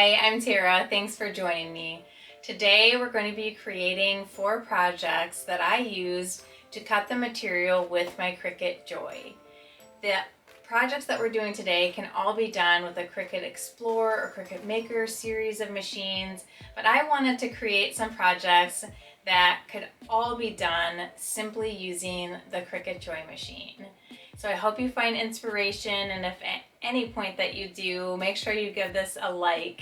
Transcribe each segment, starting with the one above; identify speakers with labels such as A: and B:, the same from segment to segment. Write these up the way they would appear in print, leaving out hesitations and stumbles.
A: Hi, I'm Tara. Thanks for joining me. Today we're going to be creating 4 projects that I used to cut the material with my Cricut Joy. The projects that we're doing today can all be done with a Cricut Explore or Cricut Maker series of machines, but I wanted to create some projects that could all be done simply using the Cricut Joy machine. So I hope you find inspiration, and if at any point that you do, make sure you give this a like.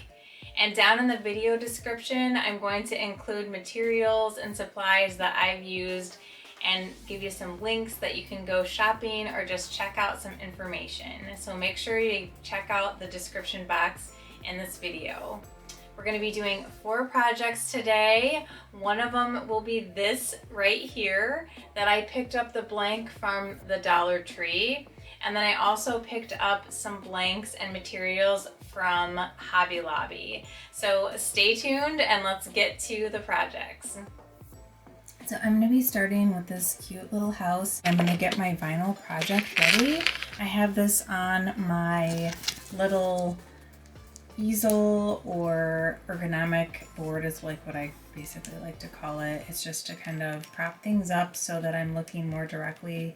A: And down in the video description, I'm going to include materials and supplies that I've used and give you some links that you can go shopping or just check out some information. So make sure you check out the description box in this video. We're going to be doing 4 projects today. One of them will be this right here that I picked up the blank from the Dollar Tree. And then I also picked up some blanks and materials from Hobby Lobby. So stay tuned and let's get to the projects. So I'm going to be starting with this cute little house. I'm going to get my vinyl project ready. I have this on my little easel or ergonomic board is like what I basically like to call it. It's just to kind of prop things up so that I'm looking more directly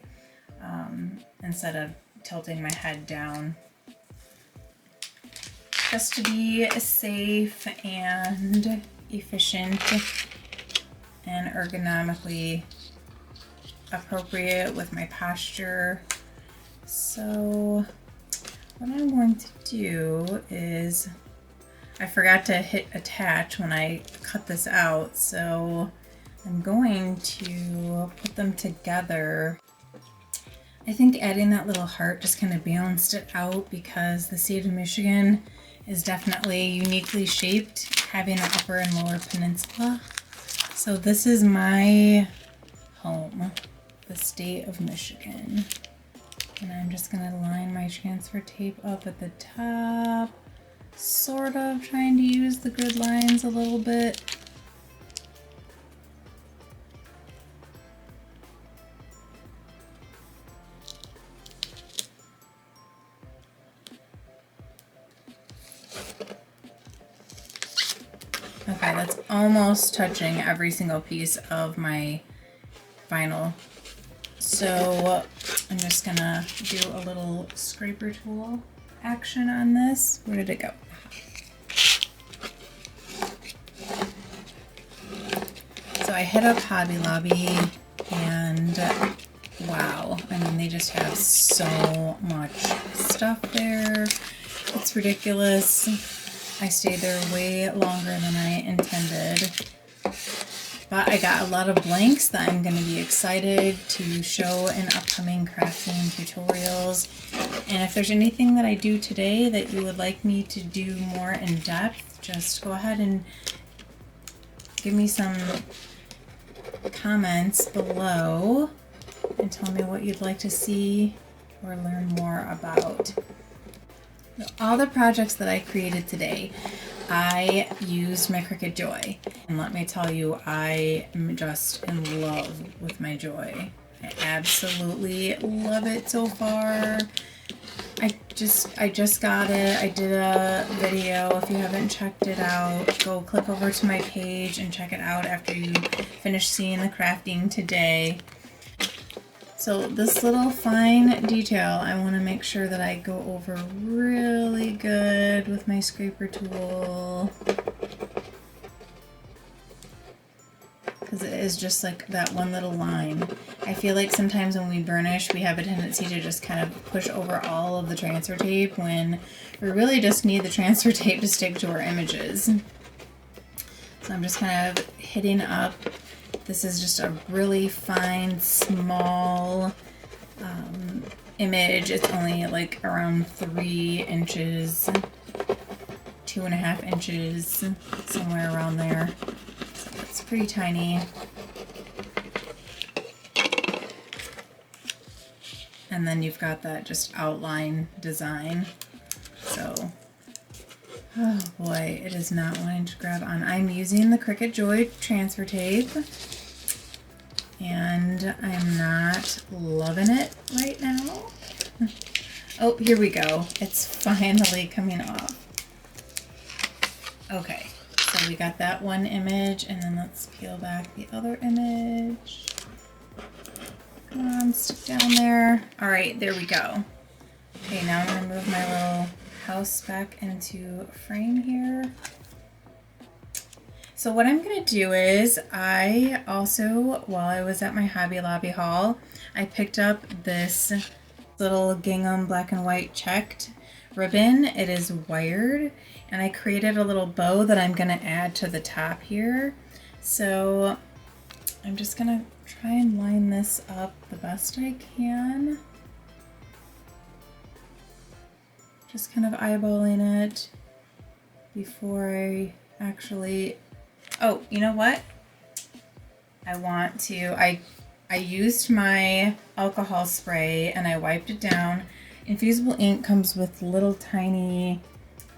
A: instead of tilting my head down. Just to be safe and efficient and ergonomically appropriate with my posture. So what I'm going to do is, I forgot to hit attach when I cut this out, so I'm going to put them together. I think adding that little heart just kind of balanced it out because the state of Michigan is definitely uniquely shaped, having an upper and lower peninsula. So this is my home, the state of Michigan. And I'm just going to line my transfer tape up at the top, sort of trying to use the grid lines a little bit. Okay, that's almost touching every single piece of my vinyl. So I'm just gonna do a little scraper tool action on this. Where did it go? So I hit up Hobby Lobby and wow, I mean they just have so much stuff there. It's ridiculous. I stayed there way longer than I intended. But I got a lot of blanks that I'm going to be excited to show in upcoming crafting tutorials. And if there's anything that I do today that you would like me to do more in depth, just go ahead and give me some comments below and tell me what you'd like to see or learn more about. All the projects that I created today, I used my Cricut Joy, and let me tell you, I am just in love with my Joy. I absolutely love it so far. I just got it. I did a video. If you haven't checked it out, go click over to my page and check it out after you finish seeing the crafting today. So this little fine detail, I want to make sure that I go over really good with my scraper tool. Because it is just like that one little line. I feel like sometimes when we burnish, we have a tendency to just kind of push over all of the transfer tape when we really just need the transfer tape to stick to our images. So I'm just kind of hitting up. This is just a really fine, small image. It's only like around 3 inches, 2.5 inches, somewhere around there. So it's pretty tiny. And then you've got that just outline design. So, oh boy, it is not wanting to grab on. I'm using the Cricut Joy transfer tape. And I'm not loving it right now. Oh, here we go. It's finally coming off. Okay, so we got that one image, and then let's peel back the other image. Come on, stick down there. All right, there we go. Okay, now I'm gonna move my little house back into frame here. So what I'm gonna do is, I also, while I was at my Hobby Lobby haul, I picked up this little gingham black and white checked ribbon. It is wired, and I created a little bow that I'm gonna add to the top here. So I'm just gonna try and line this up the best I can. Just kind of eyeballing it before I actually, oh, you know what? I used my alcohol spray and I wiped it down. Infusible ink comes with little tiny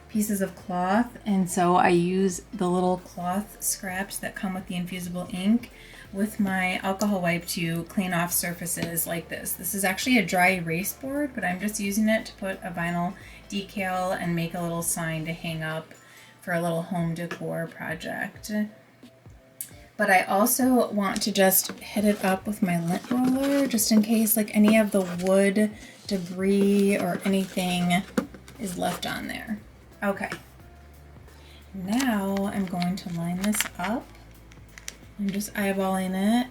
A: pieces of cloth, and so I use the little cloth scraps that come with the infusible ink with my alcohol wipe to clean off surfaces like this. This is actually a dry erase board, but I'm just using it to put a vinyl decal and make a little sign to hang up for a little home decor project. But I also want to just hit it up with my lint roller just in case like any of the wood debris or anything is left on there. Okay, now I'm going to line this up. I'm just eyeballing it.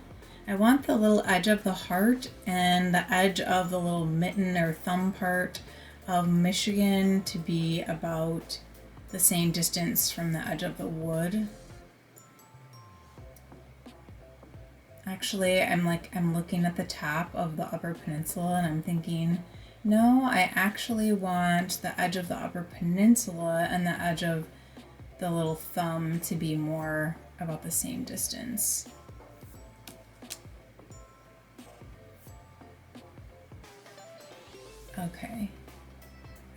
A: I want the little edge of the heart and the edge of the little mitten or thumb part of Michigan to be about the same distance from the edge of the wood. Actually, I'm looking at the top of the Upper Peninsula and I'm thinking, no, I actually want the edge of the Upper Peninsula and the edge of the little thumb to be more about the same distance. Okay,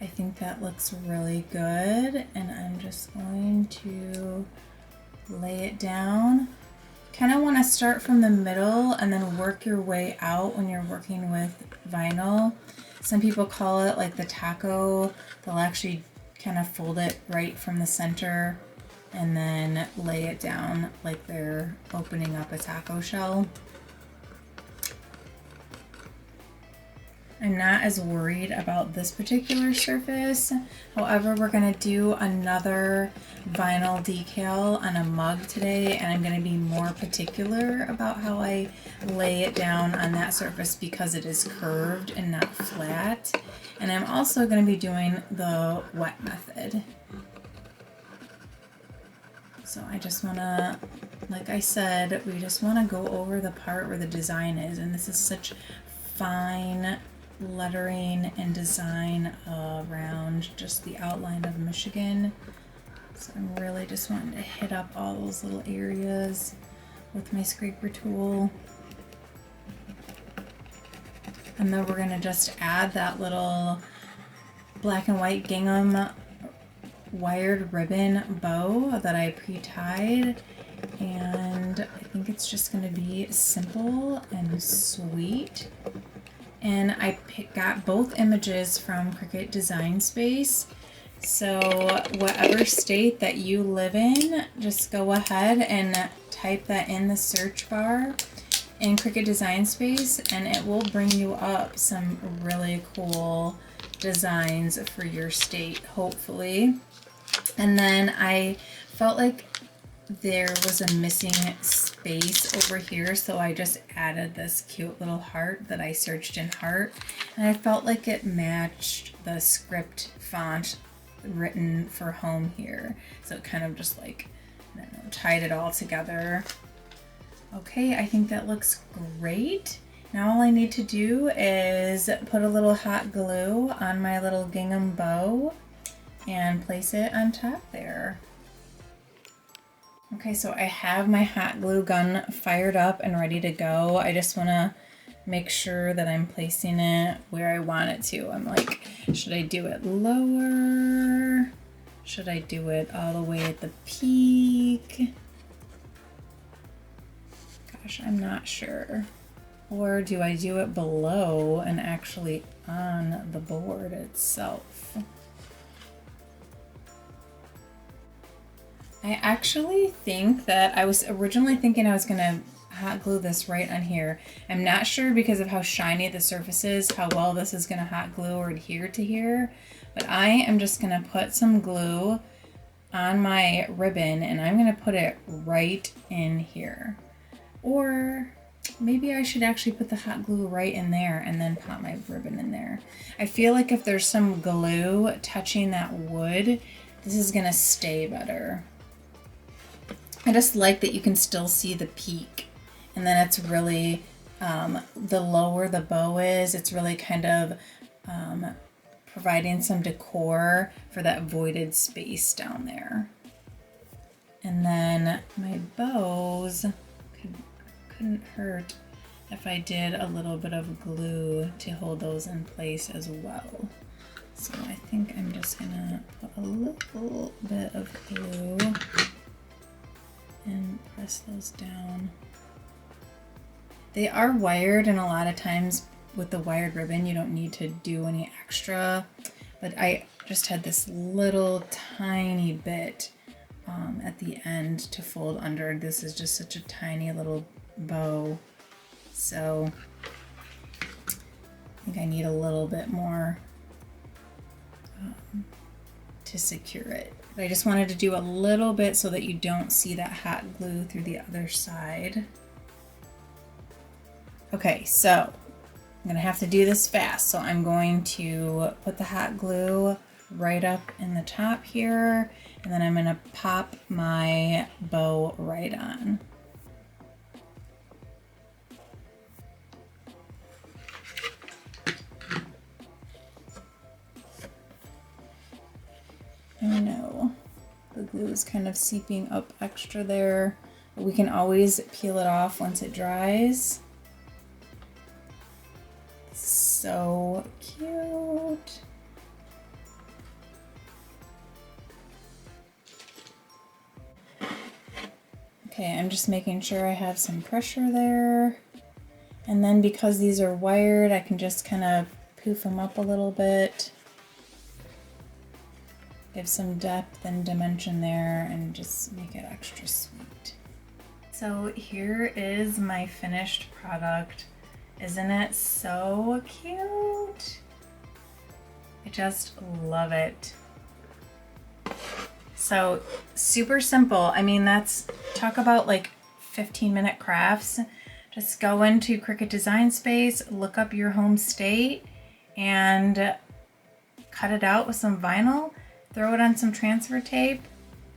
A: I think that looks really good, and I'm just going to lay it down. Kind of want to start from the middle and then work your way out when you're working with vinyl. Some people call it like the taco. They'll actually kind of fold it right from the center and then lay it down like they're opening up a taco shell. I'm not as worried about this particular surface. However, we're gonna do another vinyl decal on a mug today, and I'm gonna be more particular about how I lay it down on that surface because it is curved and not flat. And I'm also gonna be doing the wet method. So I just wanna, like I said, we just wanna go over the part where the design is, and this is such fine lettering and design around just the outline of Michigan. So I'm really just wanting to hit up all those little areas with my scraper tool. And then we're gonna just add that little black and white gingham wired ribbon bow that I pre-tied. And I think it's just gonna be simple and sweet. And I got both images from Cricut Design Space. So whatever state that you live in, just go ahead and type that in the search bar in Cricut Design Space, and it will bring you up some really cool designs for your state, hopefully. And then I felt like there was a missing space over here, so I just added this cute little heart that I searched in heart, and I felt like it matched the script font written for home here, so it kind of just like, I don't know, tied it all together. Okay, I think that looks great. Now all I need to do is put a little hot glue on my little gingham bow and place it on top there. Okay, so I have my hot glue gun fired up and ready to go. I just want to make sure that I'm placing it where I want it to. I'm like, should I do it lower? Should I do it all the way at the peak? Gosh, I'm not sure. Or do I do it below and actually on the board itself? I actually think that I was originally thinking I was gonna hot glue this right on here. I'm not sure because of how shiny the surface is, how well this is gonna hot glue or adhere to here, but I am just gonna put some glue on my ribbon and I'm gonna put it right in here. Or maybe I should actually put the hot glue right in there and then pop my ribbon in there. I feel like if there's some glue touching that wood, this is gonna stay better. I just like that you can still see the peak, and then it's really, the lower the bow is, it's really kind of providing some decor for that voided space down there. And then my bows couldn't hurt if I did a little bit of glue to hold those in place as well. So I think I'm just gonna put a little bit of glue and press those down. They are wired, and a lot of times with the wired ribbon you don't need to do any extra, but I just had this little tiny bit at the end to fold under. This is just such a tiny little bow, so I think I need a little bit more to secure it. But I just wanted to do a little bit so that you don't see that hot glue through the other side. Okay, so I'm gonna have to do this fast. So I'm going to put the hot glue right up in the top here, and then I'm gonna pop my bow right on. I know the glue is kind of seeping up extra there, but we can always peel it off once it dries. So cute. Okay, I'm just making sure I have some pressure there. And then because these are wired, I can just kind of poof them up a little bit. Give some depth and dimension there and just make it extra sweet. So here is my finished product. Isn't it so cute? I just love it. So super simple. I mean, talk about like 15-minute crafts. Just go into Cricut Design Space, look up your home state, and cut it out with some vinyl. Throw it on some transfer tape.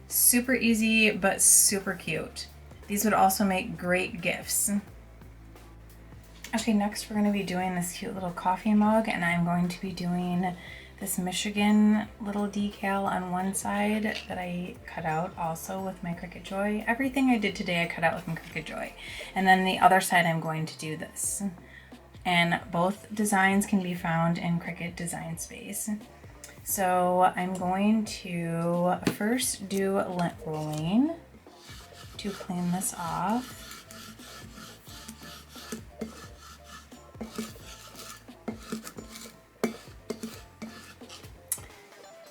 A: Super easy, but super cute. These would also make great gifts. Okay, next we're going to be doing this cute little coffee mug, and I'm going to be doing this Michigan little decal on one side that I cut out also with my Cricut Joy. Everything I did today I cut out with my Cricut Joy. And then the other side I'm going to do this. And both designs can be found in Cricut Design Space. So I'm going to first do lint rolling to clean this off.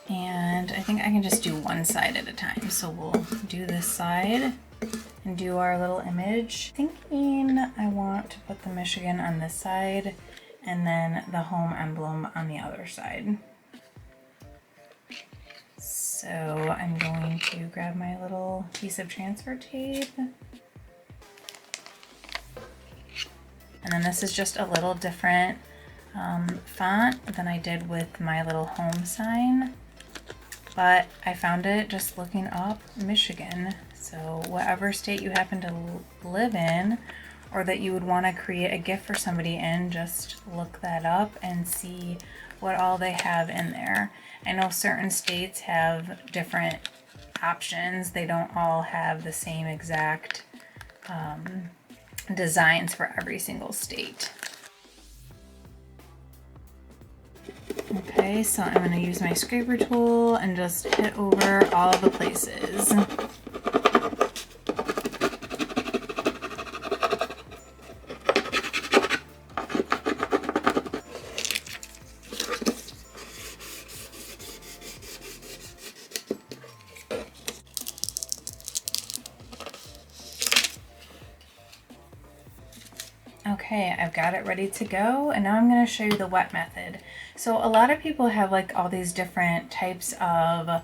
A: And I think I can just do one side at a time. So we'll do this side and do our little image. Thinking I want to put the Michigan on this side and then the home emblem on the other side. So I'm going to grab my little piece of transfer tape. And then this is just a little different font than I did with my little home sign. But I found it just looking up Michigan. So whatever state you happen to live in, or that you would want to create a gift for somebody in, just look that up and see what all they have in there. I know certain states have different options. They don't all have the same exact designs for every single state. Okay, so I'm going to use my scraper tool and just hit over all the places. Okay, I've got it ready to go, and now I'm going to show you the wet method. So a lot of people have like all these different types of,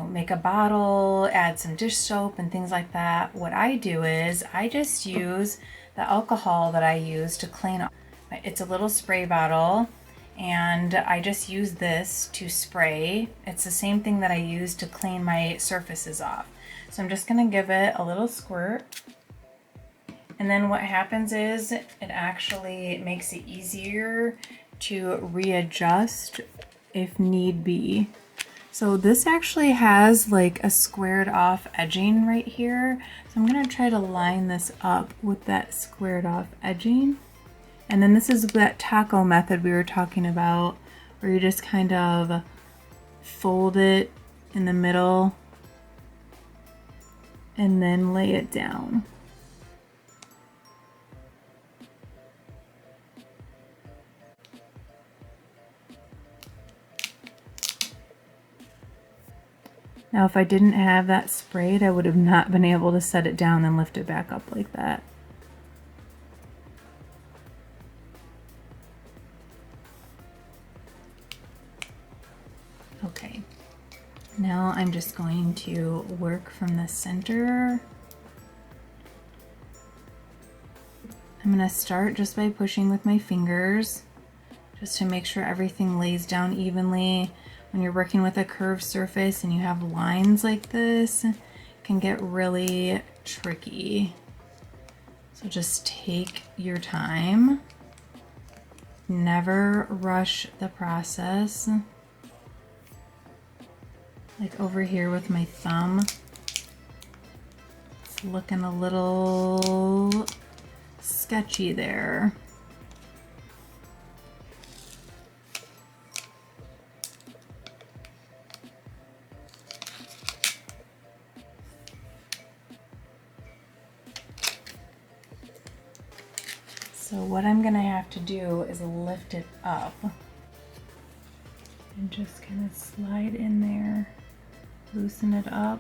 A: make a bottle, add some dish soap and things like that. What I do is I just use the alcohol that I use to clean up. It's a little spray bottle, and I just use this to spray. It's the same thing that I use to clean my surfaces off. So I'm just going to give it a little squirt. And then what happens is it actually makes it easier to readjust if need be. So this actually has like a squared off edging right here. So I'm going to try to line this up with that squared off edging. And then this is that taco method we were talking about, where you just kind of fold it in the middle and then lay it down. Now, if I didn't have that sprayed, I would have not been able to set it down and lift it back up like that. Okay, now I'm just going to work from the center. I'm going to start just by pushing with my fingers, just to make sure everything lays down evenly. When you're working with a curved surface and you have lines like this, it can get really tricky. So just take your time. Never rush the process. Like over here with my thumb, it's looking a little sketchy there. So what I'm going to have to do is lift it up and just kind of slide in there, loosen it up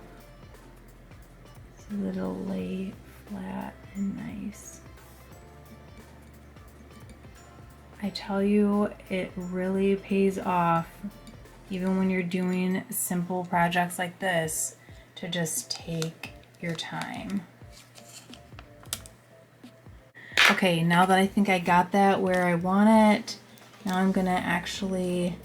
A: so that it'll lay flat and nice. I tell you, it really pays off, even when you're doing simple projects like this, to just take your time. Okay, now that I think I got that where I want it, now I'm gonna actually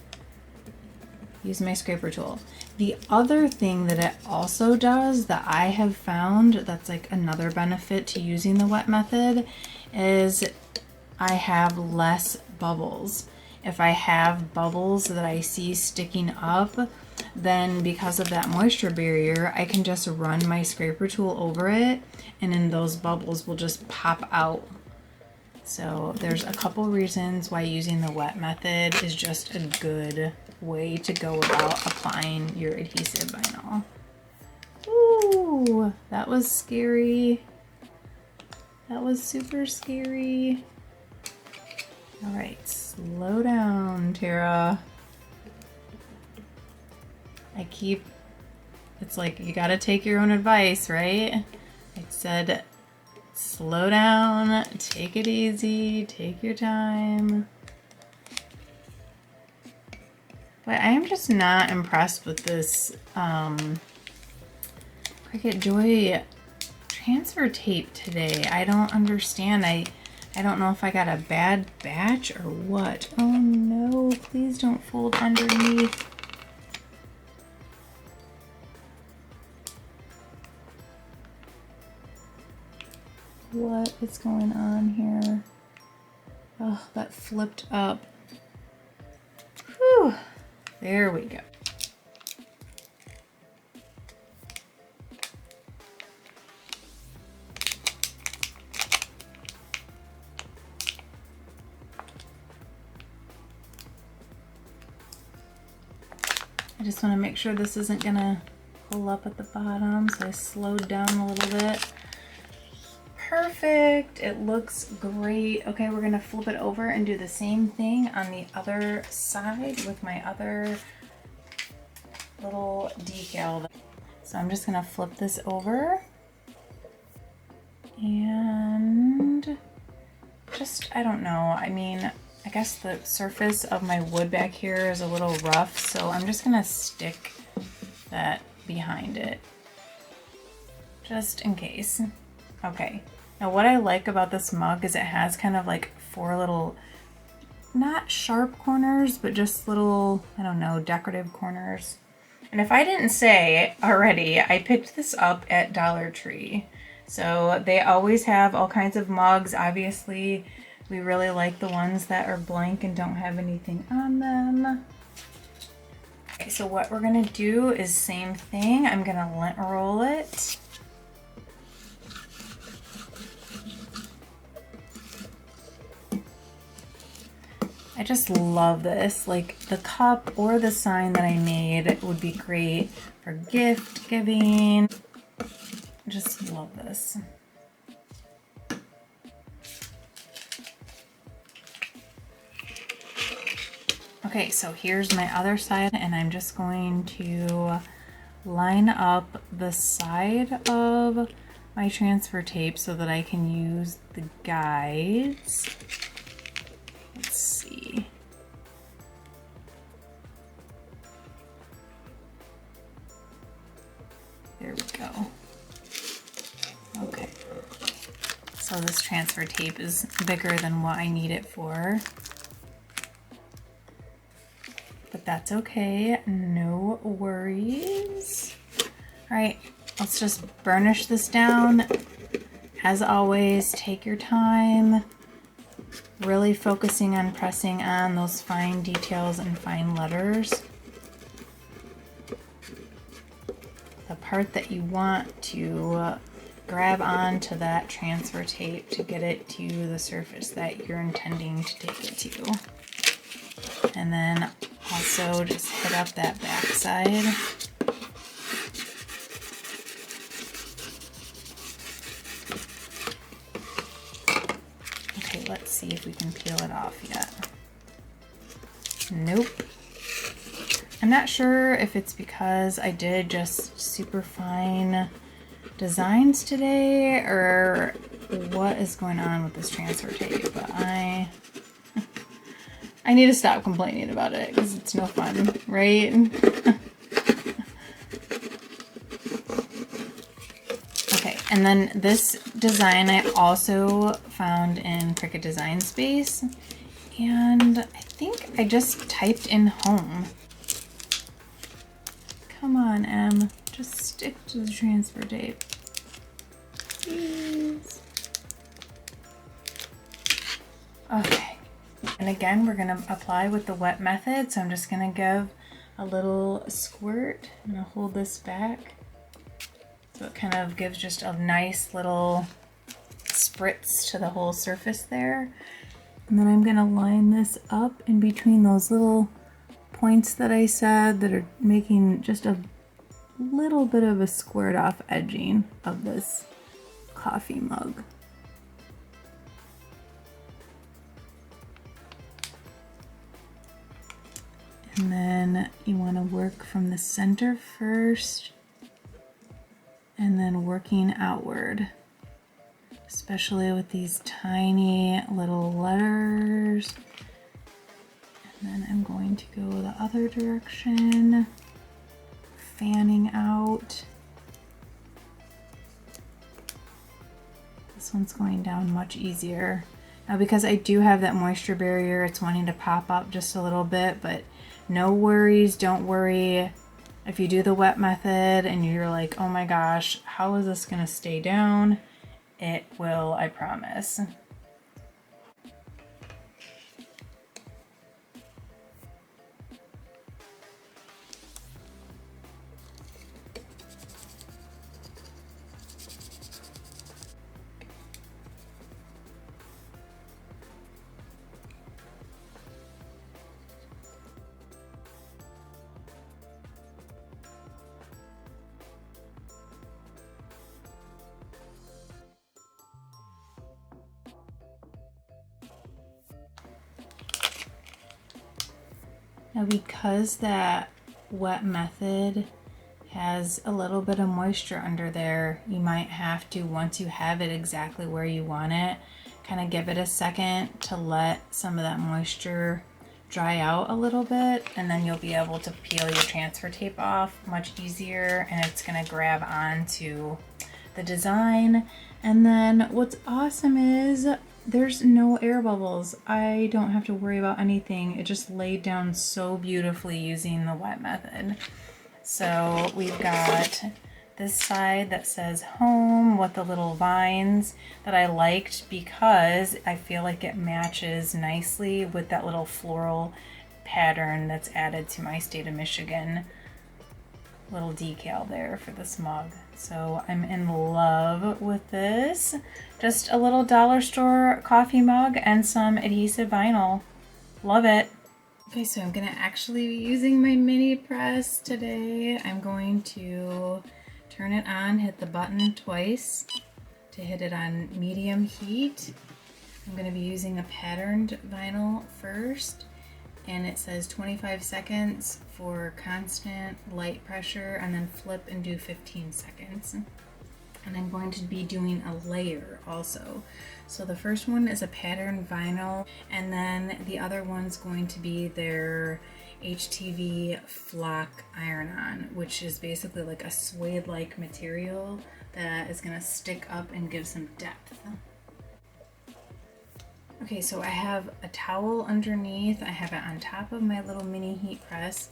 A: use my scraper tool. The other thing that it also does that I have found that's like another benefit to using the wet method is I have less bubbles. If I have bubbles that I see sticking up, then because of that moisture barrier, I can just run my scraper tool over it, and then those bubbles will just pop out. So there's a couple reasons why using the wet method is just a good way to go about applying your adhesive vinyl. Ooh, that was scary. That was super scary. All right, slow down, Tara. It's like you gotta take your own advice, right? I said, slow down, take it easy, take your time. But I am just not impressed with this Cricut Joy transfer tape today. I don't understand. I don't know if I got a bad batch or what. Oh no, please don't fold underneath. What is going on here? Oh, that flipped up. Whew. There we go. I just want to make sure this isn't gonna pull up at the bottom, so I slowed down a little bit. Perfect, it looks great. Okay, we're gonna flip it over and do the same thing on the other side with my other little decal. So I'm just gonna flip this over and just, I don't know. I mean, I guess the surface of my wood back here is a little rough, so I'm just gonna stick that behind it, just in case. Okay, now what I like about this mug is it has kind of like 4 little, not sharp corners, but just little, I don't know, decorative corners. And if I didn't say already, I picked this up at Dollar Tree. So they always have all kinds of mugs. Obviously, we really like the ones that are blank and don't have anything on them. Okay, so what we're gonna do is same thing. I'm gonna lint roll it. I just love this. Like the cup or the sign that I made would be great for gift giving. I just love this. Okay, so here's my other side, and I'm just going to line up the side of my transfer tape so that I can use the guides. Let's see. There we go. Okay. So this transfer tape is bigger than what I need it for. But that's okay, no worries. All right, let's just burnish this down. As always, take your time, really focusing on pressing on those fine details and fine letters. The part that you want to grab onto that transfer tape to get it to the surface that you're intending to take it to. And then also just hit up that back side. Okay, let's see if we can peel it off yet. Nope. I'm not sure if it's because I did just super fine designs today or what is going on with this transfer tape, but I need to stop complaining about it because it's no fun, right? Okay, and then this design I also found in Cricut Design Space, and I think I just typed in home. Come on, Em, just stick to the transfer tape, please. Okay. And again, we're going to apply with the wet method, so I'm just going to give a little squirt. I'm going to hold this back so it kind of gives just a nice little spritz to the whole surface there. And then I'm going to line this up in between those little points that I said that are making just a little bit of a squared off edging of this coffee mug. And then you want to work from the center first and then working outward, especially with these tiny little letters. And then I'm going to go the other direction, fanning out. This one's going down much easier. Now because I do have that moisture barrier, it's wanting to pop up just a little bit, but no worries, don't worry. If you do the wet method and you're like, oh my gosh, how is this gonna stay down? It will, I promise. Now because that wet method has a little bit of moisture under there, you might have to, once you have it exactly where you want it, kind of give it a second to let some of that moisture dry out a little bit, and then you'll be able to peel your transfer tape off much easier, and it's going to grab onto the design. And then what's awesome is there's no air bubbles. I don't have to worry about anything. It just laid down so beautifully using the wet method. So we've got this side that says home with the little vines that I liked because I feel like it matches nicely with that little floral pattern that's added to my state of Michigan little decal there for this mug. So I'm in love with this. Just a little dollar store coffee mug and some adhesive vinyl. Love it. Okay, so I'm gonna actually be using my mini press today. I'm going to turn it on, hit the button twice to hit it on medium heat. I'm going to be using a patterned vinyl first, and it says 25 seconds for constant light pressure, and then flip and do 15 seconds. And I'm going to be doing a layer also. So the first one is a patterned vinyl, and then the other one's going to be their HTV flock iron-on, which is basically like a suede-like material that is going to stick up and give some depth. Okay, so I have a towel underneath. I have it on top of my little mini heat press,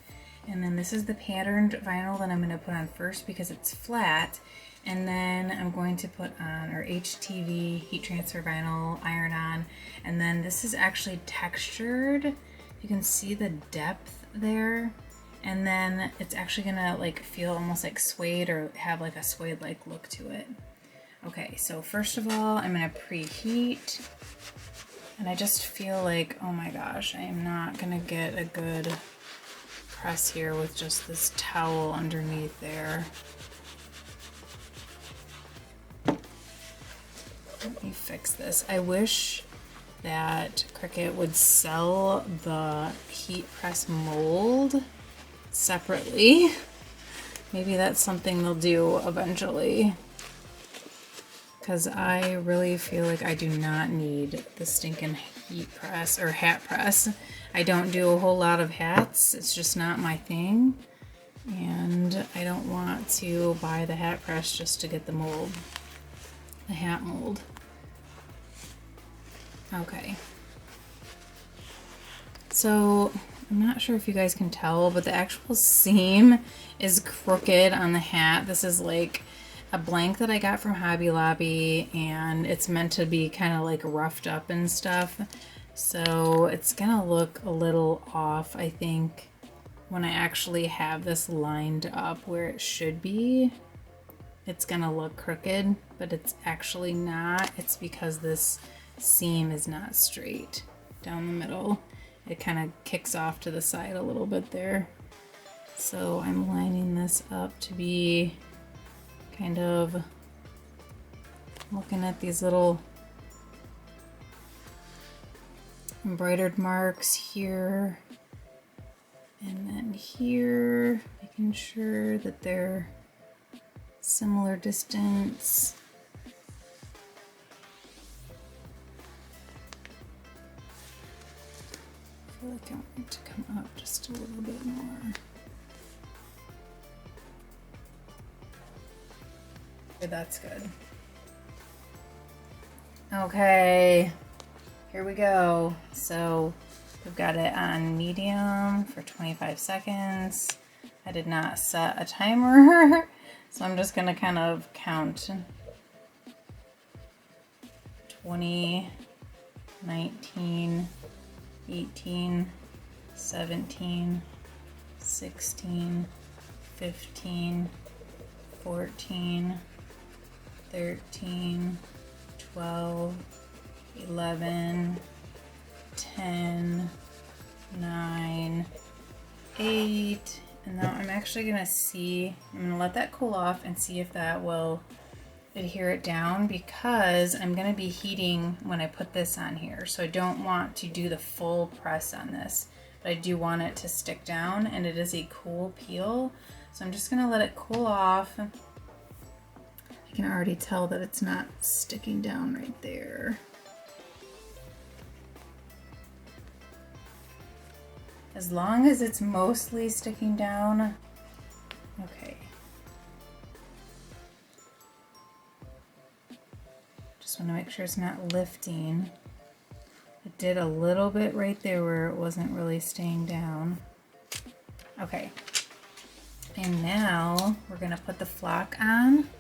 A: and then this is the patterned vinyl that I'm going to put on first because it's flat, and then I'm going to put on our HTV heat transfer vinyl iron-on, and then this is actually textured. You can see the depth there, and then it's actually gonna like feel almost like suede or have like a suede like look to it. Okay, so first of all, I'm gonna preheat, and I just feel like, oh my gosh, I am not gonna get a good press here with just this towel underneath there. Let me fix this. I wish that Cricut would sell the heat press mold separately. Maybe that's something they'll do eventually, because I really feel like I do not need the stinking heat press or hat press. I don't do a whole lot of hats. It's just not my thing, and I don't want to buy the hat press just to get the mold, the hat mold. Okay, so I'm not sure if you guys can tell, but the actual seam is crooked on the hat. This is like a blank that I got from Hobby Lobby, and it's meant to be kind of like roughed up and stuff. So it's gonna look a little off, I think, when I actually have this lined up where it should be. It's gonna look crooked, but it's actually not. It's because this seam is not straight down the middle. It kind of kicks off to the side a little bit there. So I'm lining this up to be kind of looking at these little embroidered marks here and then here, making sure that they're similar distance. I feel like I want it to come up just a little bit more. Okay, that's good. Okay, here we go. So we've got it on medium for 25 seconds. I did not set a timer, so I'm just gonna kind of count. 20, 19, 18, 17, 16, 15, 14, 13, 12, 11, 10, 9, 8, and now I'm actually going to see, I'm going to let that cool off and see if that will adhere it down, because I'm going to be heating when I put this on here, so I don't want to do the full press on this, but I do want it to stick down, and it is a cool peel, so I'm just going to let it cool off. I can already tell that it's not sticking down right there. as long as it's mostly sticking down. Okay. Just want to make sure it's not lifting. It did a little bit right there where it wasn't really staying down. Okay. And now we're going to put the flock on.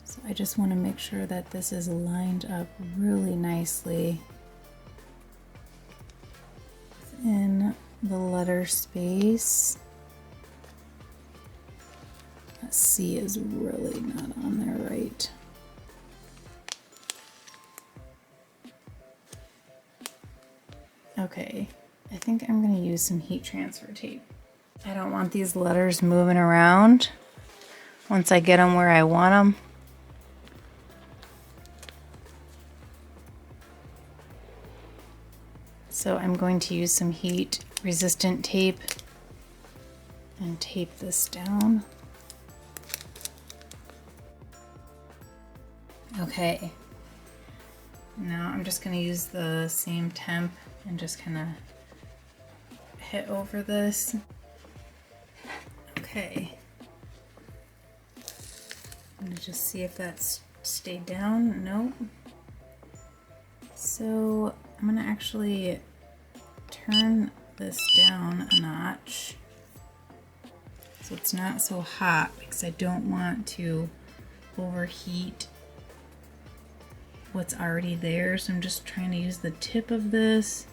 A: So I just want to make sure that this is lined up really nicely within the letter space. That C is really not on there right. Okay, I think I'm going to use some heat transfer tape. I don't want these letters moving around once I get them where I want them. So I'm going to use some heat resistant tape and tape this down. Okay, now I'm just going to use the same temp and just kind of hit over this. Okay, I'm going to just see if that's stayed down. Nope. So I'm going to actually turn this down a notch so it's not so hot, because I don't want to overheat what's already there. So I'm just trying to use the tip of this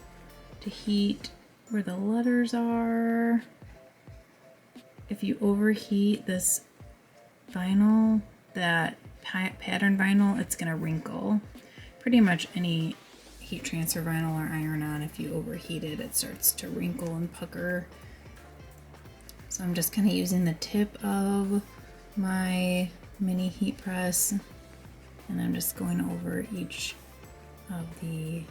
A: to heat where the letters are. If you overheat this vinyl, that pattern vinyl, it's gonna wrinkle. Pretty much any heat transfer vinyl or iron-on, if you overheat it, it starts to wrinkle and pucker. So I'm just kind of using the tip of my mini heat press, and I'm just going over each of the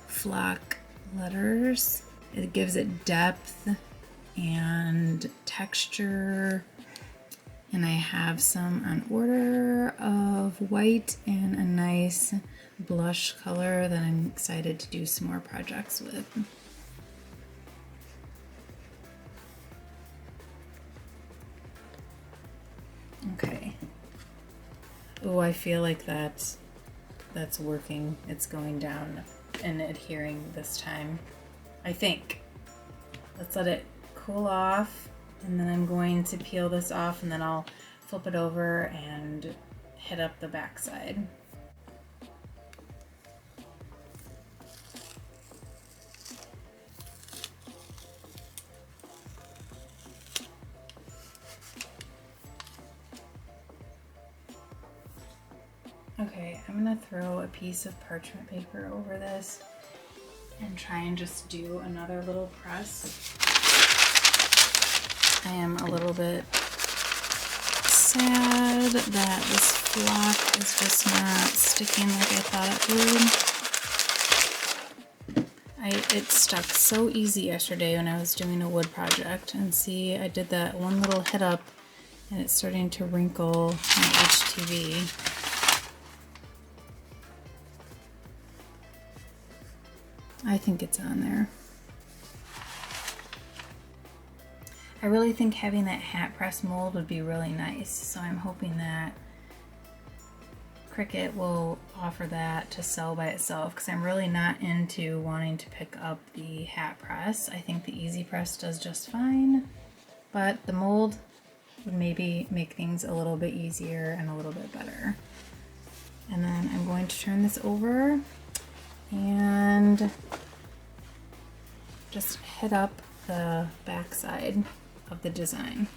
A: flock letters. It gives it depth and texture, and I have some on order of white and a nice blush color that I'm excited to do some more projects with. Okay. Oh, I feel like that's working. It's going down and adhering this time, I think. Let's let it cool off, and then I'm going to peel this off, and then I'll flip it over and hit up the back side. Okay, I'm gonna throw a piece of parchment paper over this and try and just do another little press. I am a little bit sad that this flock is just not sticking like I thought it would. It stuck so easy yesterday when I was doing a wood project, and see, I did that one little hit up and it's starting to wrinkle my HTV. I think it's on there. I really think having that hat press mold would be really nice, so I'm hoping that Cricut will offer that to sell by itself, because I'm really not into wanting to pick up the hat press. I think the Easy Press does just fine, but the mold would maybe make things a little bit easier and a little bit better. And then I'm going to turn this over and just hit up the back side of the design.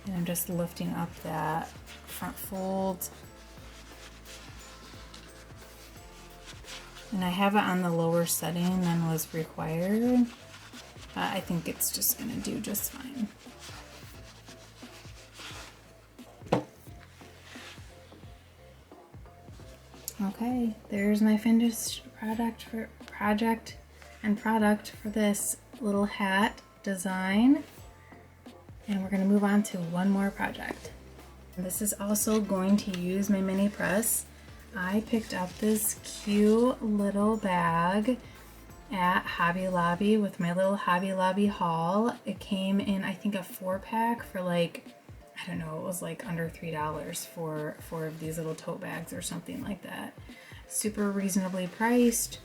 A: And I'm just lifting up that front fold. And I have it on the lower setting than was required, but I think it's just gonna do just fine. Okay, there's my finished product for this little hat design. And we're going to move on to one more project. This is also going to use my mini press. I picked up this cute little bag at Hobby Lobby with my little Hobby Lobby haul. It came in, I think, a 4-pack for like, I don't know, it was like under $3 for 4 of these little tote bags or something like that. Super reasonably priced.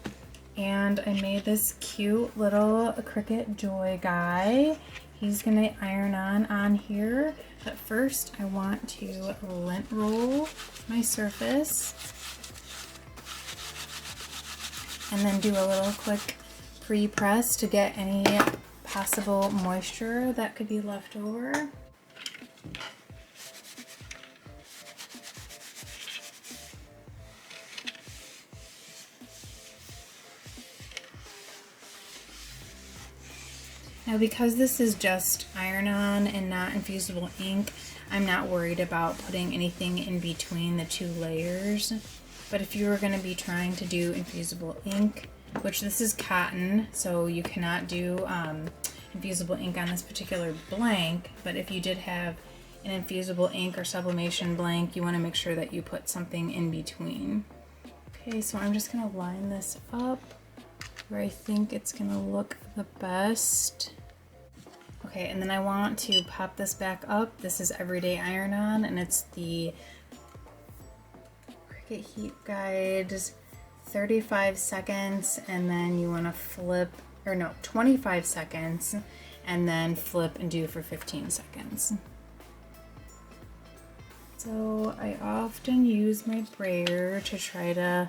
A: And I made this cute little Cricut Joy guy. He's gonna iron on here, but first I want to lint roll my surface and then do a little quick pre-press to get any possible moisture that could be left over. Now, because this is just iron-on and not infusible ink, I'm not worried about putting anything in between the 2 layers. But if you were going to be trying to do infusible ink, which this is cotton, so you cannot do infusible ink on this particular blank, but if you did have an infusible ink or sublimation blank, you want to make sure that you put something in between. Okay, so I'm just going to line this up where I think it's gonna look the best. Okay, and then I want to pop this back up. This is Everyday Iron-On, and it's the Cricut Heat Guides, 35 seconds, and then you wanna flip, or no, 25 seconds, and then flip and do for 15 seconds. So I often use my brayer to try to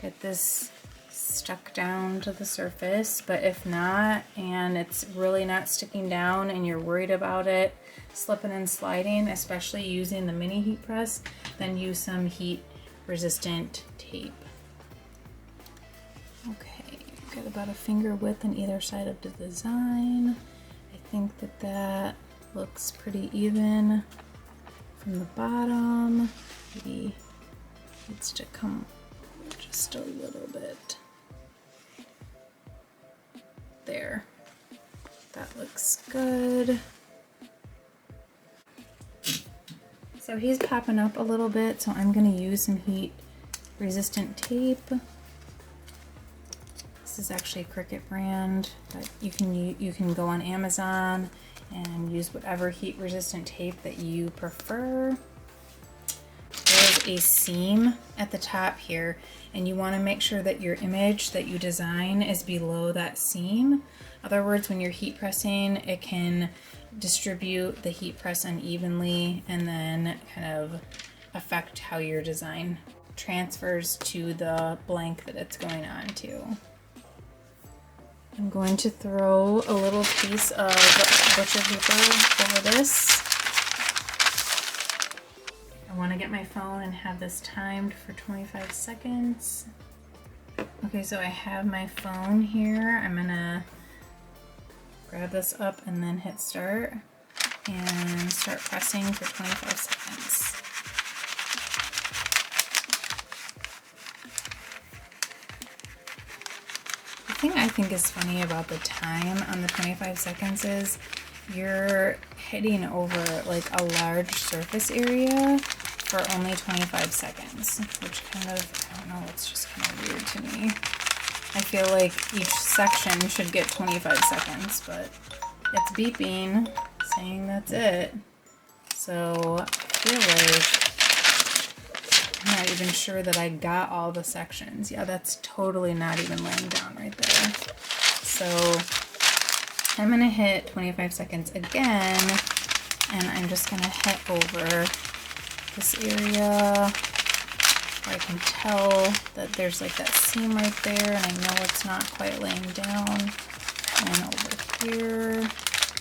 A: get this stuck down to the surface, but if not, and it's really not sticking down and you're worried about it slipping and sliding, especially using the mini heat press, then use some heat resistant tape. Okay, got about a finger width on either side of the design. I think that looks pretty even from the bottom. Maybe needs to come just a little bit. There, that looks good. So he's popping up a little bit, so I'm going to use some heat resistant tape. This is actually a Cricut brand, but you can go on Amazon and use whatever heat resistant tape that you prefer. There's a seam at the top here, and you want to make sure that your image that you design is below that seam. In other words, when you're heat pressing, it can distribute the heat press unevenly and then kind of affect how your design transfers to the blank that it's going on to. I'm going to throw a little piece of butcher paper over this. I want to get my phone and have this timed for 25 seconds. Okay, so I have my phone here. I'm gonna grab this up and then hit start and start pressing for 25 seconds. The thing I think is funny about the time on the 25 seconds is you're hitting over like a large surface area for only 25 seconds, which kind of, I don't know, it's just kind of weird to me. I feel like each section should get 25 seconds, but it's beeping saying that's it. So I feel like I'm not even sure that I got all the sections. Yeah, that's totally not even laying down right there. So I'm gonna hit 25 seconds again, and I'm just gonna hit over this area where I can tell that there's like that seam right there, and I know it's not quite laying down. And over here,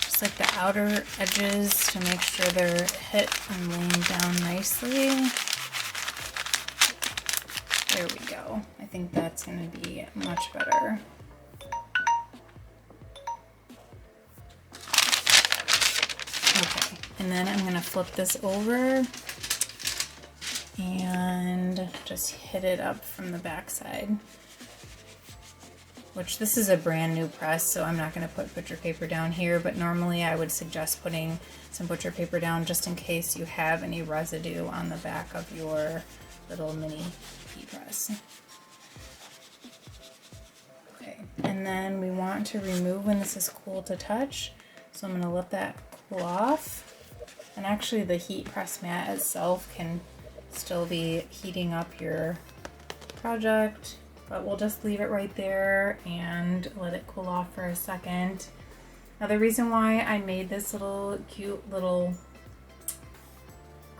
A: just like the outer edges to make sure they're hit and laying down nicely. There we go. I think that's gonna be much better. Okay, and then I'm gonna flip this over and just hit it up from the back side. Which this is a brand new press, so I'm not gonna put butcher paper down here, but normally I would suggest putting some butcher paper down just in case you have any residue on the back of your little mini heat press. Okay, And then we want to remove when this is cool to touch. So I'm gonna let that cool off. And actually the heat press mat itself can still be heating up your project, but we'll just leave it right there and let it cool off for a second. Now the reason why I made this little cute little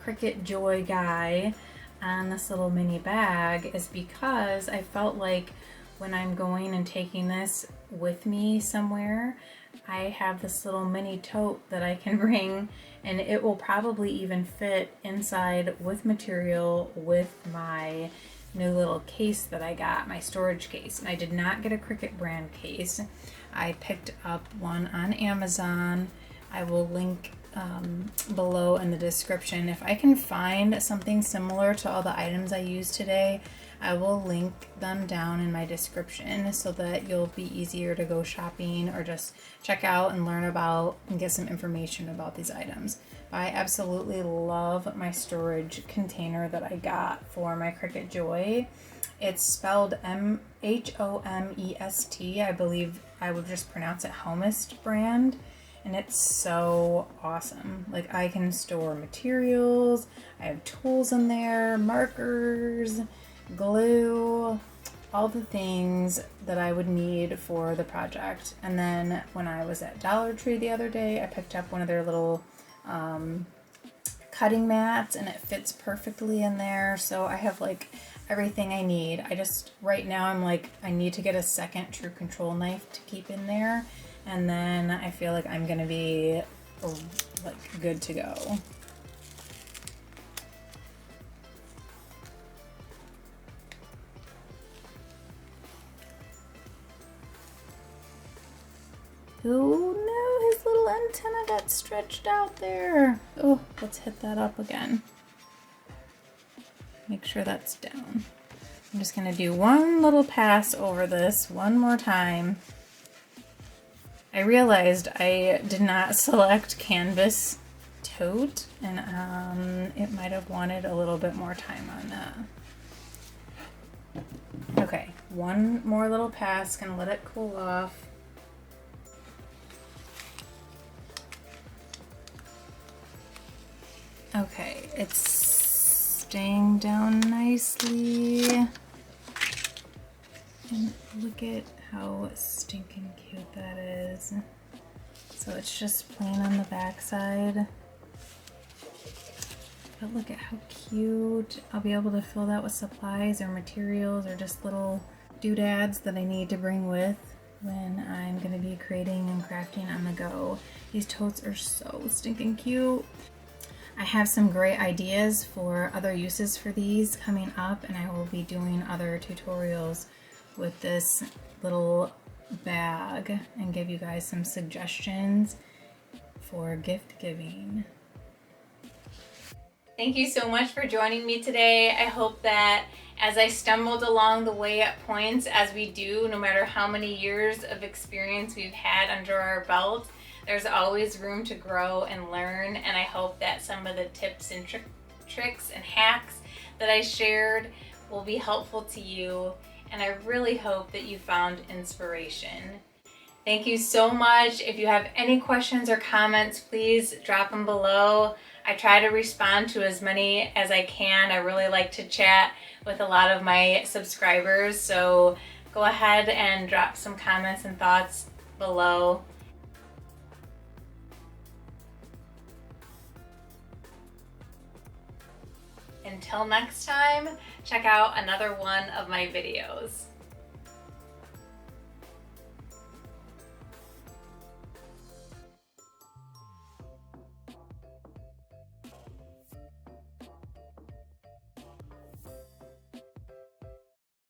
A: Cricut Joy guy on this little mini bag is because I felt like when I'm going and taking this with me somewhere, I have this little mini tote that I can bring, and it will probably even fit inside with material with my new little case that I got, my storage case. And I did not get a Cricut brand case. I picked up one on Amazon. I will link below in the description. If I can find something similar to all the items I used today, I will link them down in my description so that you'll be easier to go shopping or just check out and learn about and get some information about these items. I absolutely love my storage container that I got for my Cricut Joy. It's spelled H-O-M-E-S-T. I believe I would just pronounce it Homest brand. And it's so awesome. Like, I can store materials, I have tools in there, markers, glue, all the things that I would need for the project. And then when I was at Dollar Tree the other day, I picked up one of their little cutting mats, and it fits perfectly in there. So I have like everything I need. Right now I'm like, I need to get a second True Control knife to keep in there. And then I feel like I'm gonna be like good to go. Oh no, his little antenna got stretched out there. Oh, let's hit that up again. Make sure that's down. I'm just gonna do one little pass over this one more time. I realized I did not select canvas tote, and it might have wanted a little bit more time on that. Okay, one more little pass, gonna let it cool off. Okay, it's staying down nicely. And look at how stinking cute that is. So it's just plain on the back side. But look at how cute. I'll be able to fill that with supplies or materials or just little doodads that I need to bring with when I'm going to be creating and crafting on the go. These totes are so stinking cute. I have some great ideas for other uses for these coming up, and I will be doing other tutorials with this little bag and give you guys some suggestions for gift giving. Thank you so much for joining me today. I hope that as I stumbled along the way at points, as we do, no matter how many years of experience we've had under our belt, there's always room to grow and learn, and I hope that some of the tips and tricks and hacks that I shared will be helpful to you, and I really hope that you found inspiration. Thank you so much. If you have any questions or comments, please drop them below. I try to respond to as many as I can. I really like to chat with a lot of my subscribers, so go ahead and drop some comments and thoughts below. Until next time, check out another one of my videos.